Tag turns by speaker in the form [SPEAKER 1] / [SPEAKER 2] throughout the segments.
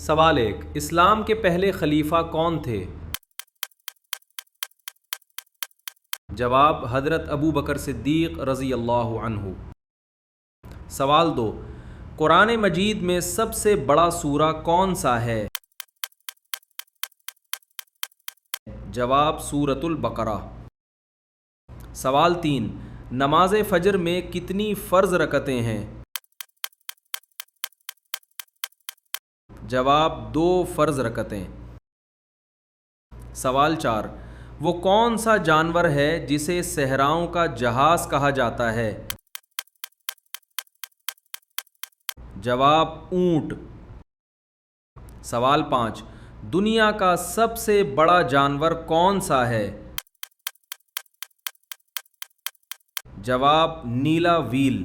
[SPEAKER 1] سوال 1، اسلام کے پہلے خلیفہ کون تھے؟ جواب حضرت ابو بکر صدیق رضی اللہ عنہ۔ سوال 2، قرآن مجید میں سب سے بڑا سورہ کون سا ہے؟ جواب سورۃ البقرہ۔ سوال 3، نماز فجر میں کتنی فرض رکعتیں ہیں؟ جواب 2 فرض رکعتیں۔ سوال 4، وہ کون سا جانور ہے جسے صحراؤں کا جہاز کہا جاتا ہے؟ جواب اونٹ۔ سوال 5، دنیا کا سب سے بڑا جانور کون سا ہے؟ جواب نیلا ویل۔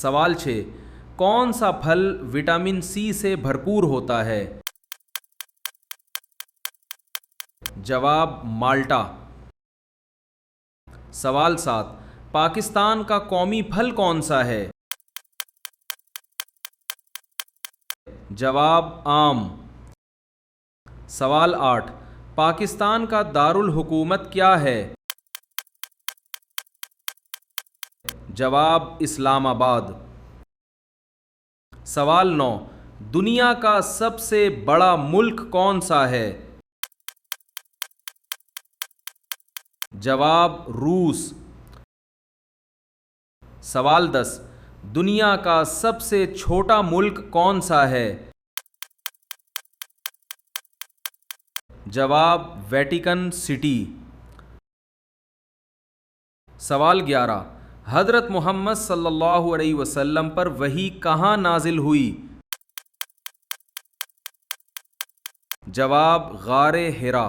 [SPEAKER 1] سوال 6، کون سا پھل وٹامن سی سے بھرپور ہوتا ہے؟ جواب مالٹا۔ سوال 7، پاکستان کا قومی پھل کون سا ہے؟ جواب آم۔ سوال 8، پاکستان کا دارالحکومت کیا ہے؟ جواب اسلام آباد۔ سوال 9، دنیا کا سب سے بڑا ملک کون سا ہے؟ جواب روس۔ سوال 10، دنیا کا سب سے چھوٹا ملک کون سا ہے؟ جواب ویٹیکن سٹی۔ سوال 11، حضرت محمد صلی اللہ علیہ وسلم پر وحی کہاں نازل ہوئی؟ جواب غار حرا۔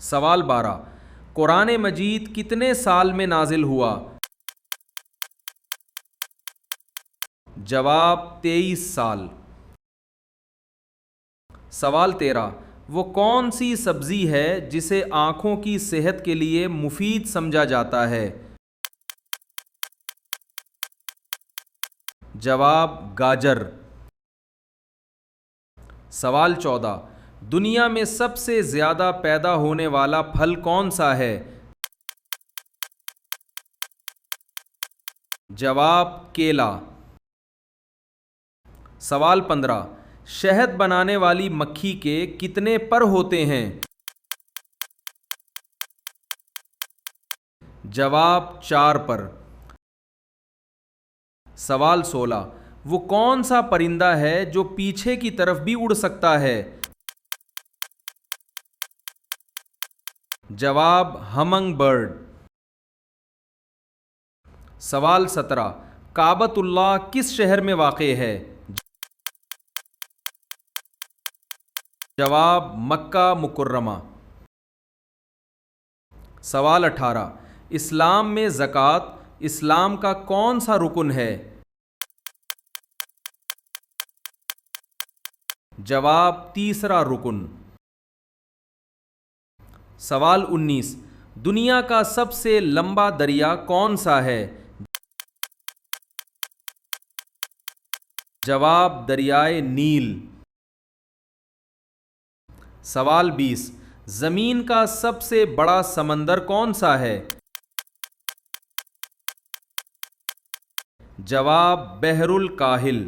[SPEAKER 1] سوال 12، قرآن مجید کتنے سال میں نازل ہوا؟ جواب 23 سال۔ سوال 13، وہ کون سی سبزی ہے جسے آنکھوں کی صحت کے لیے مفید سمجھا جاتا ہے؟ جواب گاجر۔ سوال 14، دنیا میں سب سے زیادہ پیدا ہونے والا پھل کون سا ہے؟ جواب کیلا۔ سوال 15، شہد بنانے والی مکھی کے کتنے پر ہوتے ہیں؟ جواب 4 پر۔ سوال 16، وہ کون سا پرندہ ہے جو پیچھے کی طرف بھی اڑ سکتا ہے؟ جواب ہمنگ برڈ۔ سوال 17، کعبۃ اللہ کس شہر میں واقع ہے؟ جواب مکہ مکرمہ۔ سوال 18، اسلام میں زکوٰۃ اسلام کا کون سا رکن ہے؟ جواب تیسرا رکن۔ سوال 19، دنیا کا سب سے لمبا دریا کون سا ہے؟ جواب دریائے نیل۔ سوال 20، زمین کا سب سے بڑا سمندر کون سا ہے؟ جواب بحر الکاہل۔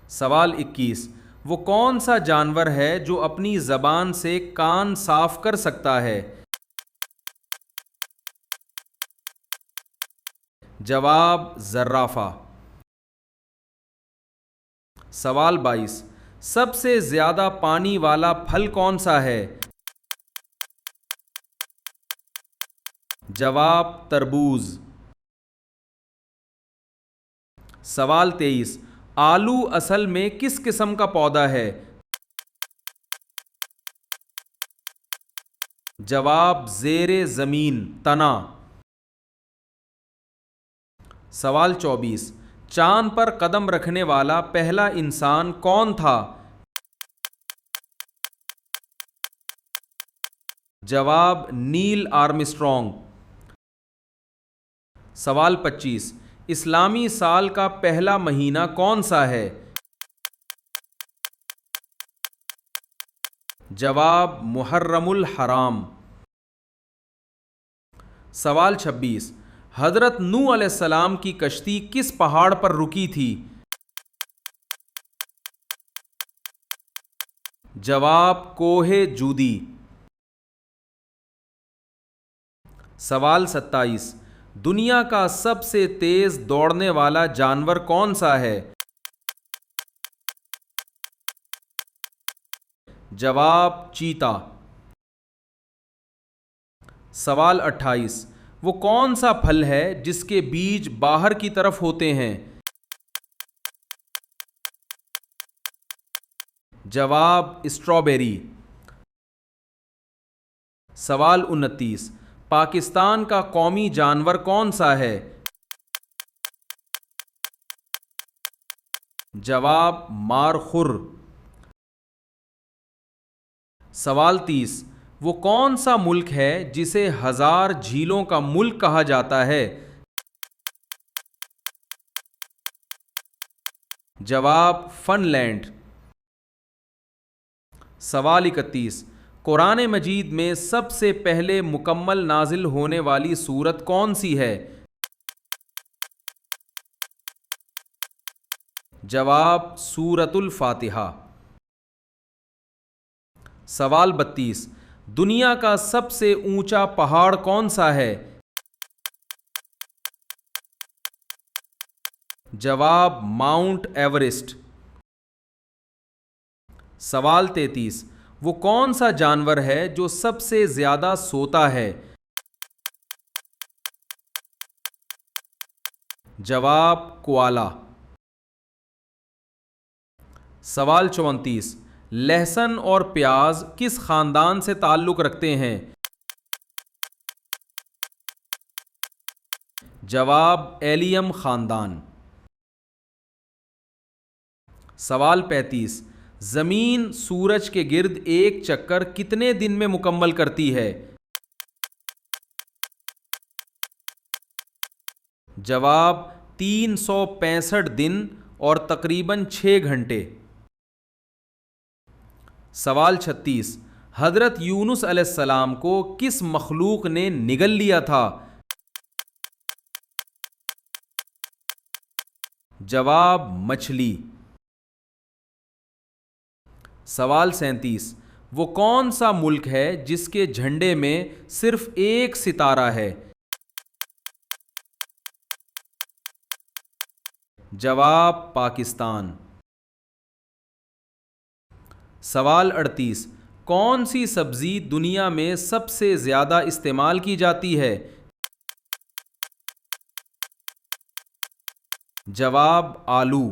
[SPEAKER 1] سوال 21، وہ کون سا جانور ہے جو اپنی زبان سے کان صاف کر سکتا ہے؟ جواب زرافہ۔ سوال 22، سب سے زیادہ پانی والا پھل کون سا ہے؟ جواب تربوز۔ سوال 23، آلو اصل میں کس قسم کا پودا ہے؟ جواب زیر زمین تنا۔ سوال 24، چاند پر قدم رکھنے والا پہلا انسان کون تھا؟ جواب نیل آرمسٹرانگ۔ سوال 25، اسلامی سال کا پہلا مہینہ کون سا ہے؟ جواب محرم الحرام۔ سوال 26، حضرت نوح علیہ السلام کی کشتی کس پہاڑ پر رکی تھی؟ جواب کوہ جودی۔ سوال 27، دنیا کا سب سے تیز دوڑنے والا جانور کون سا ہے؟ جواب چیتا۔ سوال 28، وہ کون سا پھل ہے جس کے بیج باہر کی طرف ہوتے ہیں؟ جواب اسٹرابیری۔ سوال 29، پاکستان کا قومی جانور کون سا ہے؟ جواب مار خر۔ سوال 30، وہ کون سا ملک ہے جسے 1000 جھیلوں کا ملک کہا جاتا ہے؟ جواب فن لینڈ۔ سوال 31، قرآن مجید میں سب سے پہلے مکمل نازل ہونے والی سورت کون سی ہے؟ جواب سورۃ الفاتحہ۔ سوال 32، دنیا کا سب سے اونچا پہاڑ کون سا ہے؟ جواب ماؤنٹ ایورسٹ۔ سوال 33، وہ کون سا جانور ہے جو سب سے زیادہ سوتا ہے؟ جواب کوالا۔ سوال 34، لہسن اور پیاز کس خاندان سے تعلق رکھتے ہیں؟ جواب ایلیم خاندان۔ سوال 35، زمین سورج کے گرد ایک چکر کتنے دن میں مکمل کرتی ہے؟ جواب 365 دن اور تقریباً 6 گھنٹے۔ سوال 36، حضرت یونس علیہ السلام کو کس مخلوق نے نگل لیا تھا؟ جواب مچھلی۔ سوال 37، وہ کون سا ملک ہے جس کے جھنڈے میں صرف ایک ستارہ ہے؟ جواب پاکستان۔ سوال 38، کون سی سبزی دنیا میں سب سے زیادہ استعمال کی جاتی ہے؟ جواب آلو۔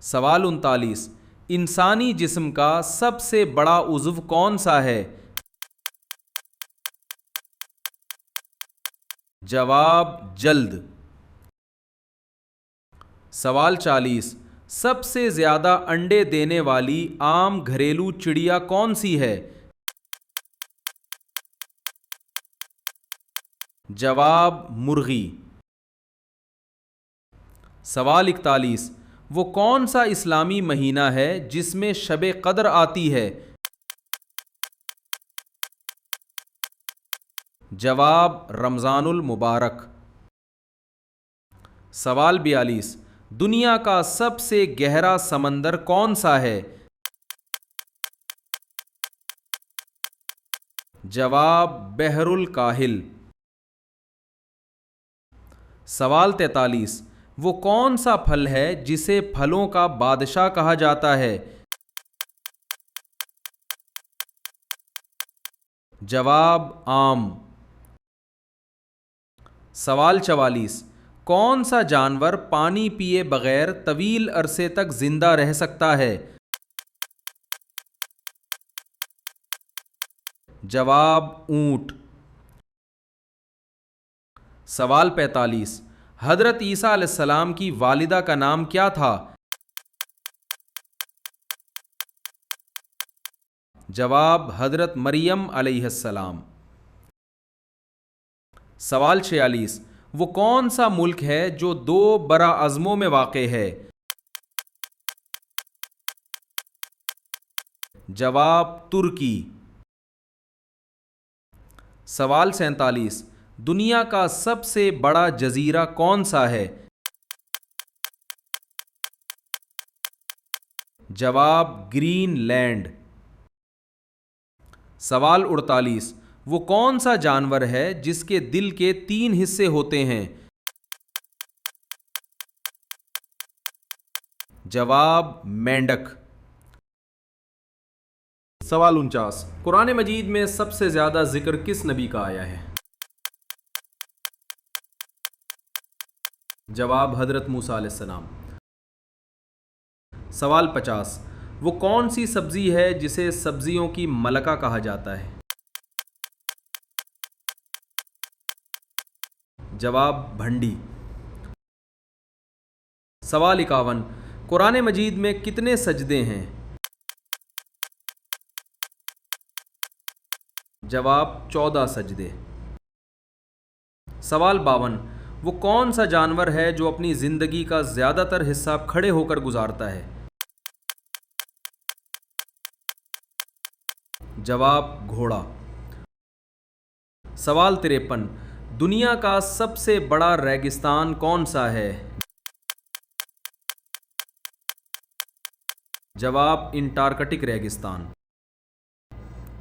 [SPEAKER 1] سوال 39، انسانی جسم کا سب سے بڑا عضو کون سا ہے؟ جواب جلد۔ سوال 40، سب سے زیادہ انڈے دینے والی عام گھریلو چڑیا کون سی ہے؟ جواب مرغی۔ سوال 41، وہ کون سا اسلامی مہینہ ہے جس میں شب قدر آتی ہے؟ جواب رمضان المبارک۔ سوال 42، دنیا کا سب سے گہرا سمندر کون سا ہے؟ جواب بحر الکاہل۔ سوال 43، وہ کون سا پھل ہے جسے پھلوں کا بادشاہ کہا جاتا ہے؟ جواب آم۔ سوال 44، کون سا جانور پانی پیے بغیر طویل عرصے تک زندہ رہ سکتا ہے؟ جواب اونٹ۔ سوال 45، حضرت عیسیٰ علیہ السلام کی والدہ کا نام کیا تھا؟ جواب حضرت مریم علیہ السلام۔ سوال 46، وہ کون سا ملک ہے جو 2 براعظموں میں واقع ہے؟ جواب ترکی۔ سوال 47، دنیا کا سب سے بڑا جزیرہ کون سا ہے؟ جواب گرین لینڈ۔ سوال 48، وہ کون سا جانور ہے جس کے دل کے 3 حصے ہوتے ہیں؟ جواب مینڈک۔ سوال 49، قرآن مجید میں سب سے زیادہ ذکر کس نبی کا آیا ہے؟ جواب حضرت موسیٰ علیہ السلام۔ سوال 50، وہ کون سی سبزی ہے جسے سبزیوں کی ملکہ کہا جاتا ہے؟ جواب بھنڈی۔ سوال 51، قرآن مجید میں کتنے سجدے ہیں؟ جواب 14 سجدے۔ سوال 52، وہ کون سا جانور ہے جو اپنی زندگی کا زیادہ تر حصہ کھڑے ہو کر گزارتا ہے؟ جواب گھوڑا۔ سوال 53، دنیا کا سب سے بڑا ریگستان کون سا ہے؟ جواب انٹارکٹک ریگستان۔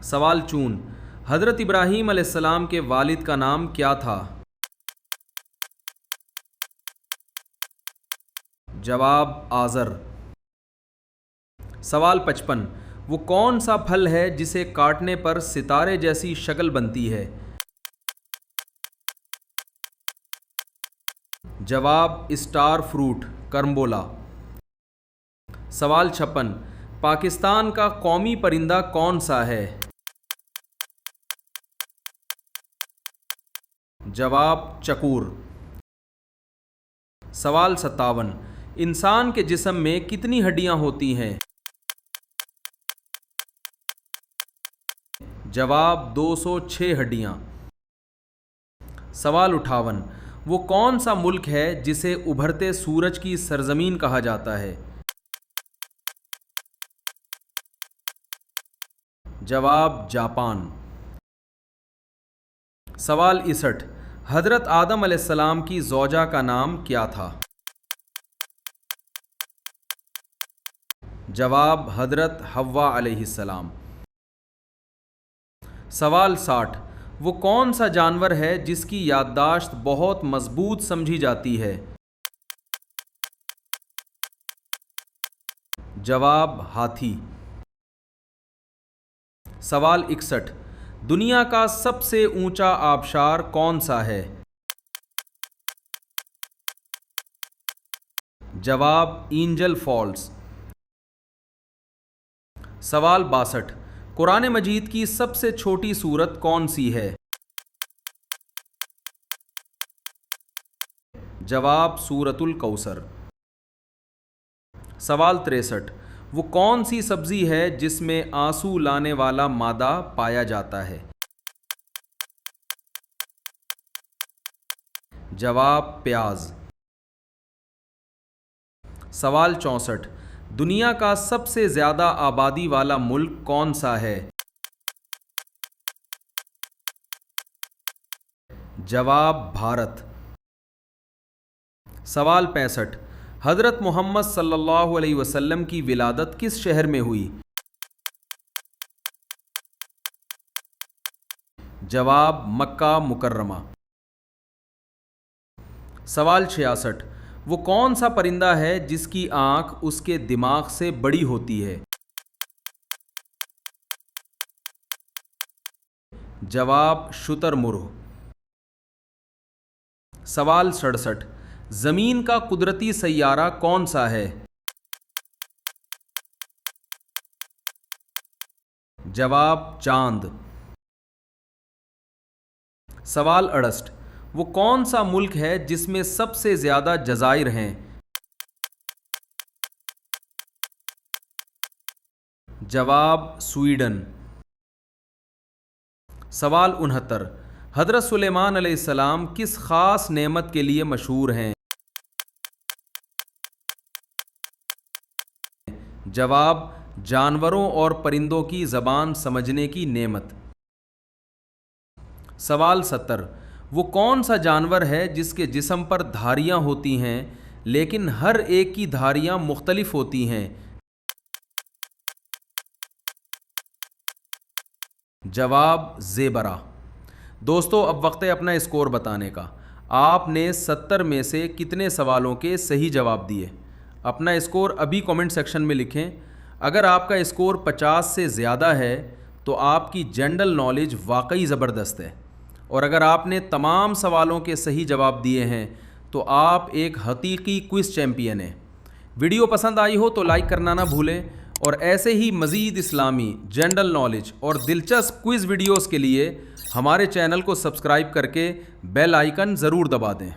[SPEAKER 1] سوال 54، حضرت ابراہیم علیہ السلام کے والد کا نام کیا تھا؟ جواب آزر۔ سوال 55، وہ کون سا پھل ہے جسے کاٹنے پر ستارے جیسی شکل بنتی ہے؟ جواب اسٹار فروٹ، کرمبولا۔ سوال 56، پاکستان کا قومی پرندہ کون سا ہے؟ جواب چکور۔ سوال 57، انسان کے جسم میں کتنی ہڈیاں ہوتی ہیں؟ جواب 206 ہڈیاں۔ سوال 58، وہ کون سا ملک ہے جسے ابھرتے سورج کی سرزمین کہا جاتا ہے؟ جواب جاپان۔ سوال 61، حضرت آدم علیہ السلام کی زوجہ کا نام کیا تھا؟ جواب حضرت حوا علیہ السلام۔ سوال 60، وہ کون سا جانور ہے جس کی یادداشت بہت مضبوط سمجھی جاتی ہے؟ جواب ہاتھی۔ سوال 61، دنیا کا سب سے اونچا آبشار کون سا ہے؟ جواب اینجل فالز۔ سوال 62، قرآن مجید کی سب سے چھوٹی سورت کون سی ہے؟ جواب سورۃ الکوثر۔ سوال 63، وہ کون سی سبزی ہے جس میں آنسو لانے والا مادہ پایا جاتا ہے؟ جواب پیاز۔ سوال 64، دنیا کا سب سے زیادہ آبادی والا ملک کون سا ہے؟ جواب بھارت۔ سوال 65، حضرت محمد صلی اللہ علیہ وسلم کی ولادت کس شہر میں ہوئی؟ جواب مکہ مکرمہ۔ سوال 66، وہ کون سا پرندہ ہے جس کی آنکھ اس کے دماغ سے بڑی ہوتی ہے؟ جواب شتر مرغ۔ سوال 67، زمین کا قدرتی سیارہ کون سا ہے؟ جواب چاند۔ سوال 68، وہ کون سا ملک ہے جس میں سب سے زیادہ جزائر ہیں؟ جواب سویڈن۔ سوال 69، حضرت سلیمان علیہ السلام کس خاص نعمت کے لیے مشہور ہیں؟ جواب: جانوروں اور پرندوں کی زبان سمجھنے کی نعمت۔ سوال 70: وہ کون سا جانور ہے جس کے جسم پر دھاریاں ہوتی ہیں لیکن ہر ایک کی دھاریاں مختلف ہوتی ہیں؟ جواب: زیبرا۔ دوستو، اب وقت ہے اپنا اسکور بتانے کا۔ آپ نے 70 میں سے کتنے سوالوں کے صحیح جواب دیے؟ اپنا اسکور ابھی کامنٹ سیکشن میں لکھیں۔ اگر آپ کا اسکور 50 سے زیادہ ہے تو آپ کی جنرل نالج واقعی زبردست ہے، اور اگر آپ نے تمام سوالوں کے صحیح جواب دیے ہیں تو آپ ایک حقیقی کوئز چیمپئن ہیں۔ ویڈیو پسند آئی ہو تو لائک کرنا نہ بھولیں، اور ایسے ہی مزید اسلامی، جنرل نالج اور دلچسپ کوئز ویڈیوز کے لیے ہمارے چینل کو سبسکرائب کر کے بیل آئیکن ضرور دبا دیں۔